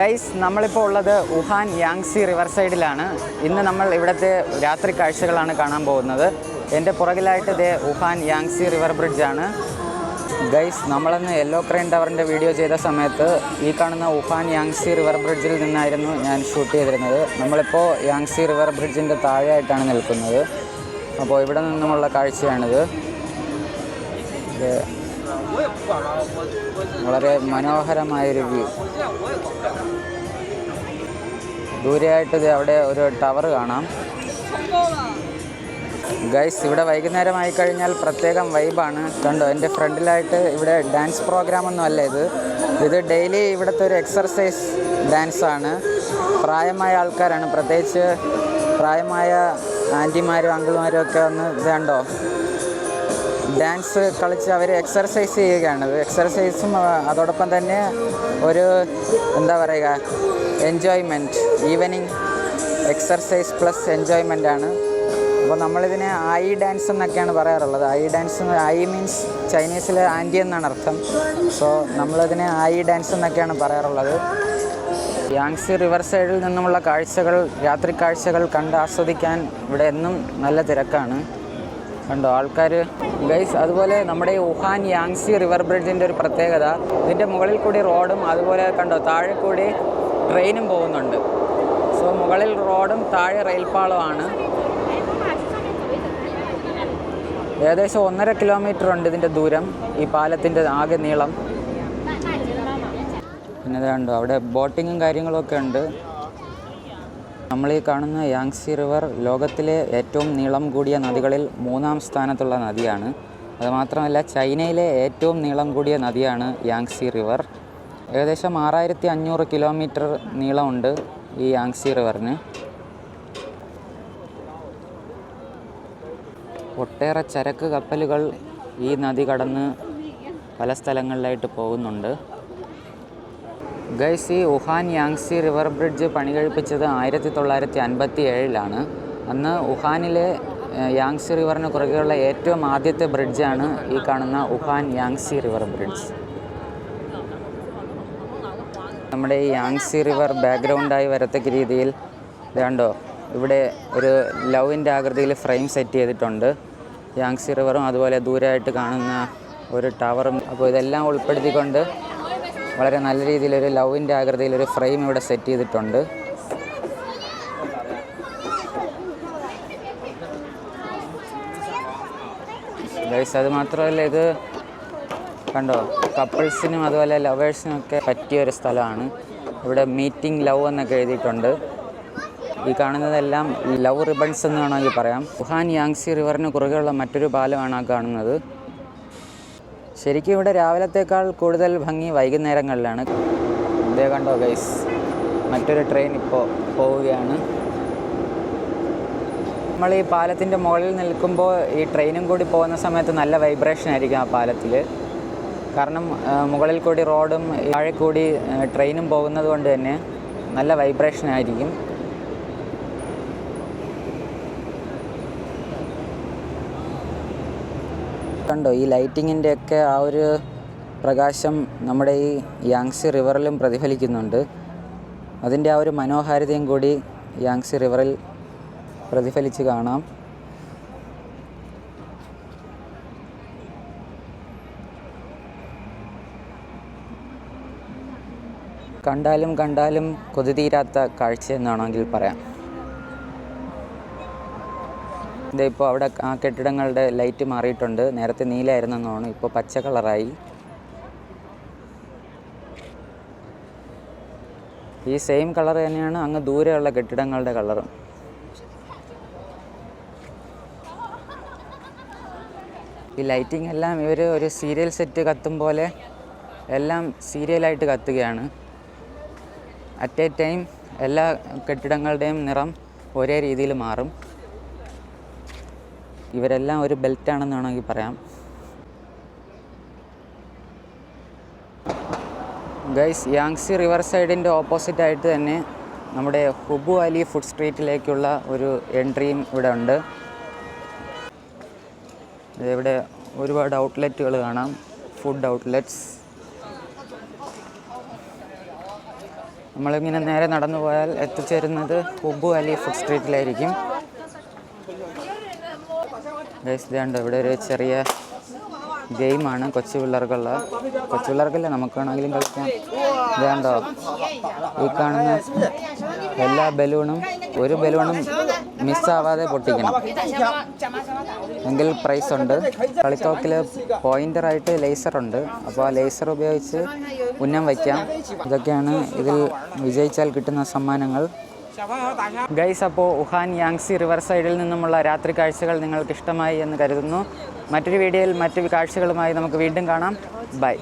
Guys, നമ്മളിപ്പോൾ ഉള്ളത് Wuhan Yangtze river സൈഡിലാണ്. ഇന്ന് നമ്മൾ ഇവിടുത്തെ രാത്രി കാഴ്ചകളാണ് കാണാൻ പോകുന്നത്. എൻ്റെ പുറകിലായിട്ട് ഇതേ വുഹാൻ യാങ്സി റിവർ ബ്രിഡ്ജാണ്. ഗൈസ്, നമ്മളന്ന് യെല്ലോ ക്രെയിൻ ടവറിൻ്റെ വീഡിയോ ചെയ്ത സമയത്ത് ഈ കാണുന്ന വുഹാൻ യാങ്സി റിവർ ബ്രിഡ്ജിൽ നിന്നായിരുന്നു ഞാൻ ഷൂട്ട് ചെയ്തിരുന്നത്. നമ്മളിപ്പോൾ യാങ്സി റിവർ ബ്രിഡ്ജിൻ്റെ താഴെയായിട്ടാണ് നിൽക്കുന്നത്. അപ്പോൾ ഇവിടെ നിന്നുമുള്ള കാഴ്ചയാണിത്. വളരെ മനോഹരമായൊരു വ്യൂ. ദൂരെയായിട്ട് അവിടെ ഒരു ടവർ കാണാം. ഗൈസ്, ഇവിടെ വൈകുന്നേരമായി കഴിഞ്ഞാൽ പ്രത്യേകം വൈബാണ്. കണ്ടോ, എൻ്റെ ഫ്രണ്ടിലായിട്ട് ഇവിടെ ഡാൻസ് പ്രോഗ്രാമൊന്നും അല്ല ഇത് ഡെയിലി ഇവിടുത്തെ ഒരു എക്സർസൈസ് ഡാൻസാണ്. പ്രായമായ ആൾക്കാരാണ്, പ്രത്യേകിച്ച് പ്രായമായ ആൻറ്റിമാരും അങ്കിൾമാരും ഒക്കെ വന്ന് ഇത് കണ്ടോ ഡാൻസ് കളിച്ച് അവർ എക്സർസൈസ് ചെയ്യുകയാണ്. എക്സർസൈസും അതോടൊപ്പം തന്നെ ഒരു എന്താ പറയുക എൻജോയ്മെൻറ്റ്, ഈവനിങ് എക്സർസൈസ് പ്ലസ് എൻജോയ്മെൻ്റാണ്. അപ്പോൾ നമ്മളിതിനെ ആയി ഡാൻസ് എന്നൊക്കെയാണ് പറയാറുള്ളത്. ആയി ഡാൻസ്, ആയി മീൻസ് ചൈനീസിലെ ആൻറ്റി എന്നാണ് അർത്ഥം. സോ നമ്മളതിനെ ആയി ഡാൻസ് എന്നൊക്കെയാണ് പറയാറുള്ളത്. യാങ്സി റിവർ സൈഡിൽ നിന്നുമുള്ള കാഴ്ചകൾ, രാത്രി കാഴ്ചകൾ കണ്ട് ആസ്വദിക്കാൻ ഇവിടെ എന്നും നല്ല തിരക്കാണ്. കണ്ടോ ആൾക്കാർ. ഗൈസ്, അതുപോലെ നമ്മുടെ ഈ വുഹാൻ യാങ്സി റിവർ ബ്രിഡ്ജിൻ്റെ ഒരു പ്രത്യേകത, ഇതിൻ്റെ മുകളിൽ കൂടി റോഡും അതുപോലെ കണ്ടോ താഴെ കൂടി ട്രെയിനും പോകുന്നുണ്ട്. സോ മുകളിൽ റോഡും താഴെ റെയിൽപാളമാണ്. ഏകദേശം 1.5 കിലോമീറ്റർ ഉണ്ട് ഇതിൻ്റെ ദൂരം, ഈ പാലത്തിൻ്റെ ആകെ നീളം. പിന്നെ അത് കണ്ടോ അവിടെ ബോട്ടിങ്ങും കാര്യങ്ങളൊക്കെ ഉണ്ട്. നമ്മൾ ഈ കാണുന്ന യാങ്സി റിവർ ലോകത്തിലെ ഏറ്റവും നീളം കൂടിയ നദികളിൽ 3-ാം സ്ഥാനത്തുള്ള നദിയാണ്. അതുമാത്രമല്ല ചൈനയിലെ ഏറ്റവും നീളം കൂടിയ നദിയാണ് യാങ്സി റിവർ. ഏകദേശം 6500 കിലോമീറ്റർ നീളമുണ്ട് ഈ യാങ്സി റിവറിന്. ഒട്ടേറെ ചരക്ക് കപ്പലുകൾ ഈ നദി കടന്ന് പല സ്ഥലങ്ങളിലായിട്ട് പോകുന്നുണ്ട്. ഗൈസ്, ഈ വുഹാൻ യാങ്സി റിവർ ബ്രിഡ്ജ് പണി കഴിപ്പിച്ചത് 1957-ലാണ്. അന്ന് വുഹാനിലെ യാങ്സി റിവറിന് കുറുകെയുള്ള ഏറ്റവും ആദ്യത്തെ ബ്രിഡ്ജാണ് ഈ കാണുന്ന വുഹാൻ യാങ്സി റിവർ ബ്രിഡ്ജ്. നമ്മുടെ ഈ യാങ്സി റിവർ ബാക്ക്ഗ്രൗണ്ടായി വരത്തക്ക രീതിയിൽ കണ്ടോ ഇവിടെ ഒരു ലവിൻ്റെ ആകൃതിയിൽ ഫ്രെയിം സെറ്റ് ചെയ്തിട്ടുണ്ട്. യാങ്സി റിവറും അതുപോലെ ദൂരമായിട്ട് കാണുന്ന ഒരു ടവറും. അപ്പോൾ ഇതെല്ലാം ഉൾപ്പെടുത്തിക്കൊണ്ട് വളരെ നല്ല രീതിയിലൊരു ലവിൻ്റെ ആകൃതിയിലൊരു ഫ്രെയിം ഇവിടെ സെറ്റ് ചെയ്തിട്ടുണ്ട്. ഗൈസ്, അത് മാത്രമല്ല ഇത് കണ്ടോ കപ്പിൾസിനും അതുപോലെ ലവേഴ്സിനും ഒക്കെ പറ്റിയൊരു സ്ഥലമാണ്. ഇവിടെ മീറ്റിംഗ് ലവ് എന്നൊക്കെ എഴുതിയിട്ടുണ്ട്. ഈ കാണുന്നതെല്ലാം ലവ് റിബൺസ് എന്ന് വേണമെങ്കിൽ പറയാം. വുഹാൻ യാങ്സി റിവറിന് കുറുകെയുള്ള മറ്റൊരു പാലമാണ് ആ കാണുന്നത്. ശരിക്കും ഇവിടെ രാവിലത്തേക്കാൾ കൂടുതൽ ഭംഗി വൈകുന്നേരങ്ങളിലാണ്. ഇതേ കണ്ടോ ഗൈസ്, മറ്റൊരു ട്രെയിൻ ഇപ്പോൾ പോവുകയാണ്. നമ്മൾ ഈ പാലത്തിൻ്റെ മുകളിൽ നിൽക്കുമ്പോൾ ഈ ട്രെയിനും കൂടി പോകുന്ന സമയത്ത് നല്ല വൈബ്രേഷൻ ആയിരിക്കും ആ പാലത്തിൽ. കാരണം മുകളിൽ കൂടി റോഡും താഴെ കൂടി ട്രെയിനും പോകുന്നത് കൊണ്ട് തന്നെ നല്ല വൈബ്രേഷൻ ആയിരിക്കും. കണ്ടോ ഈ ലൈറ്റിങ്ങിൻ്റെയൊക്കെ ആ ഒരു പ്രകാശം നമ്മുടെ ഈ യാങ്സി റിവറിലും പ്രതിഫലിക്കുന്നുണ്ട്. അതിൻ്റെ ആ ഒരു മനോഹാരിതയും കൂടി യാങ്സി റിവറിൽ പ്രതിഫലിച്ച് കാണാം. കണ്ടാലും കണ്ടാലും കൊതി തീരാത്ത കാഴ്ച എന്നാണെങ്കിൽ പറയാം. ഇപ്പോൾ അവിടെ ആ കെട്ടിടങ്ങളുടെ ലൈറ്റ് മാറിയിട്ടുണ്ട്. നേരത്തെ നീലയായിരുന്നെന്നാണ്, ഇപ്പോൾ പച്ച കളറായി. ഈ സെയിം കളർ തന്നെയാണ് അങ്ങ് ദൂരെയുള്ള കെട്ടിടങ്ങളുടെ കളറും. ഈ ലൈറ്റിംഗ് എല്ലാം ഇവർ ഒരു സീരിയൽ സെറ്റ് കത്തും പോലെ എല്ലാം സീരിയലായിട്ട് കത്തുകയാണ്. അറ്റ് എ ടൈം എല്ലാ കെട്ടിടങ്ങളുടെയും നിറം ഒരേ രീതിയിൽ മാറും. ഇവരെല്ലാം ഒരു ബെൽറ്റാണെന്ന് വേണമെങ്കിൽ പറയാം. ഗൈസ്, യാങ്സി റിവർ സൈഡിൻ്റെ ഓപ്പോസിറ്റായിട്ട് തന്നെ നമ്മുടെ ഹുബു അലി ഫുഡ് സ്ട്രീറ്റിലേക്കുള്ള ഒരു എൻട്രിയും ഇവിടെ ഉണ്ട്. ഇവിടെ ഒരുപാട് ഔട്ട്ലെറ്റുകൾ കാണാം, ഫുഡ് ഔട്ട്ലെറ്റ്സ്. നമ്മളിങ്ങനെ നേരെ നടന്നു പോയാൽ എത്തിച്ചേരുന്നത് ഹുബു അലി ഫുഡ് സ്ട്രീറ്റിലായിരിക്കും. ഇതുണ്ട് ഇവിടെ ഒരു ചെറിയ ഗെയിമാണ് കൊച്ചു പിള്ളേർക്കല്ല, നമുക്ക് വേണമെങ്കിലും കളിക്കാം. ഇതുണ്ടോ ഈ കാണുന്ന എല്ലാ ബലൂണും ഒരു ബലൂണും മിസ്സാവാതെ പൊട്ടിക്കണം, എങ്കിൽ പ്രൈസ് ഉണ്ട്. കളിത്തോക്കിൽ പോയിൻ്ററായിട്ട് ലേസറുണ്ട്, അപ്പോൾ ആ ലേസർ ഉപയോഗിച്ച് ഉന്നം വയ്ക്കാം. ഇതൊക്കെയാണ് ഇതിൽ വിജയിച്ചാൽ കിട്ടുന്ന സമ്മാനങ്ങൾ. ഗൈസ്, അപ്പോൾ വുഹാൻ യാങ്സി റിവർ സൈഡിൽ നിന്നുമുള്ള രാത്രി കാഴ്ചകൾ നിങ്ങൾക്ക് ഇഷ്ടമായി എന്ന് കരുതുന്നു. മറ്റൊരു വീഡിയോയിൽ മറ്റു കാഴ്ചകളുമായി നമുക്ക് വീണ്ടും കാണാം. ബൈ.